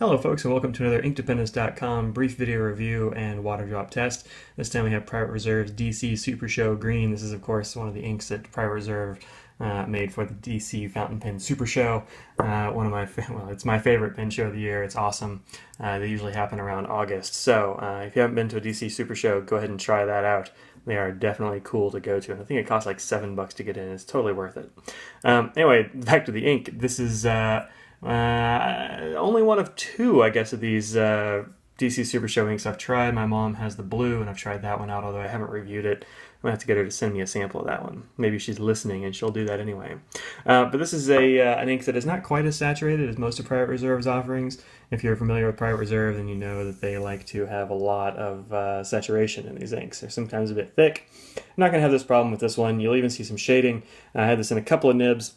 Hello folks and welcome to another InkDependence.com brief video review and water drop test. This time we have Private Reserve's DC Supershow Green. This is of course one of the inks that Private Reserve made for the DC Fountain Pen Super Show. It's my favorite pen show of the year. It's awesome. They usually happen around August. So if you haven't been to a DC Super Show, go ahead and try that out. They are definitely cool to go to. And I think it costs like $7 to get in. It's totally worth it. Anyway, back to the ink. This is only one of two, I guess, of these DC Super Show inks I've tried. My mom has the blue, and I've tried that one out, although I haven't reviewed it. I'm going to have to get her to send me a sample of that one. Maybe she's listening, and she'll do that anyway. But this is an ink that is not quite as saturated as most of Private Reserve's offerings. If you're familiar with Private Reserve, then you know that they like to have a lot of saturation in these inks. They're sometimes a bit thick. I'm not going to have this problem with this one. You'll even see some shading. I had this in a couple of nibs.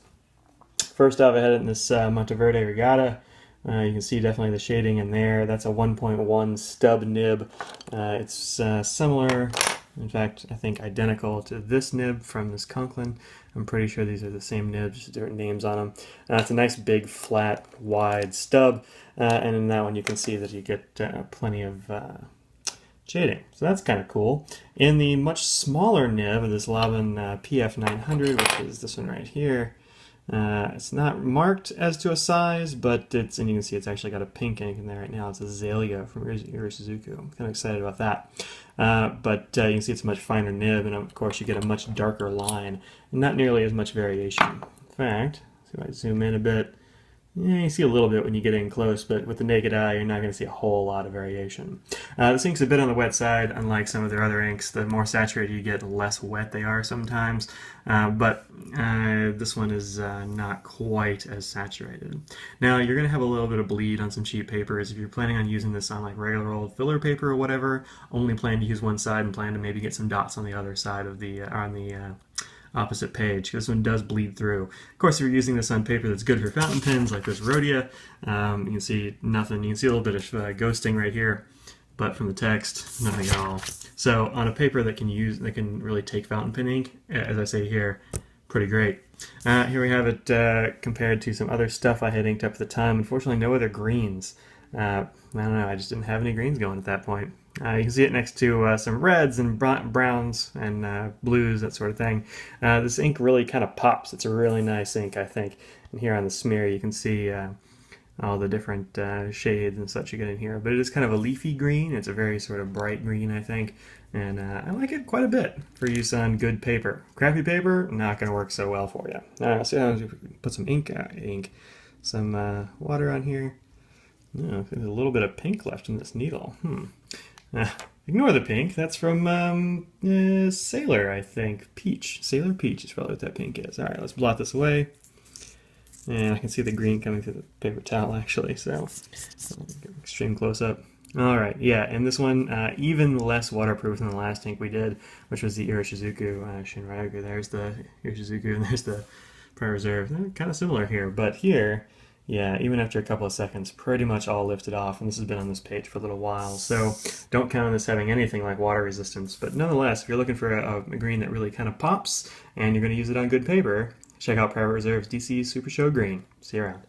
First off, I had it in this Monteverde Regatta. You can see definitely the shading in there. That's a 1.1 stub nib. It's similar, in fact, I think identical to this nib from this Conklin. I'm pretty sure these are the same nibs, just different names on them. It's a nice big, flat, wide stub. And in that one you can see that you get plenty of shading. So that's kind of cool. In the much smaller nib of this Laban PF900, which is this one right here, it's not marked as to a size, but and you can see it's actually got a pink ink in there right now. It's Azalea from Suzuki. I'm kind of excited about that. But you can see it's a much finer nib, and of course you get a much darker line, and not nearly as much variation. In fact, see if I zoom in a bit. Yeah, you see a little bit when you get in close, but with the naked eye, you're not going to see a whole lot of variation. This ink's a bit on the wet side, unlike some of their other inks. The more saturated you get, the less wet they are sometimes. But this one is not quite as saturated. Now, you're going to have a little bit of bleed on some cheap papers. If you're planning on using this on like regular old filler paper or whatever, only plan to use one side and plan to maybe get some dots on the other side of the opposite page. This one does bleed through. Of course, if you're using this on paper that's good for fountain pens like this Rhodia, you can see nothing. You can see a little bit of ghosting right here, but from the text, nothing at all. So on a paper that can really take fountain pen ink, as I say here, pretty great. Here we have it compared to some other stuff I had inked up at the time. Unfortunately, no other greens. I don't know, I just didn't have any greens going at that point. You can see it next to some reds and browns and blues, that sort of thing. This ink really kind of pops. It's a really nice ink, I think. And here on the smear you can see all the different shades and such you get in here. But it is kind of a leafy green. It's a very sort of bright green, I think. And I like it quite a bit for use on good paper. Crappy paper, not going to work so well for you. So I'm put some some water on here. Oh, there's a little bit of pink left in this needle. Ignore the pink. That's from Sailor, I think. Peach. Sailor Peach is probably what that pink is. Alright, let's blot this away. And I can see the green coming through the paper towel, actually, so extreme close-up. Alright, yeah, and this one, even less waterproof than the last ink we did, which was the Iroshizuku Shinryoku. There's the Iroshizuku, and there's the Private Reserve. They're kind of similar here, but here, yeah, even after a couple of seconds, pretty much all lifted off, and this has been on this page for a little while, so don't count on this having anything like water resistance. But nonetheless, if you're looking for a green that really kind of pops, and you're going to use it on good paper, check out Private Reserve's DC Super Show Green. See you around.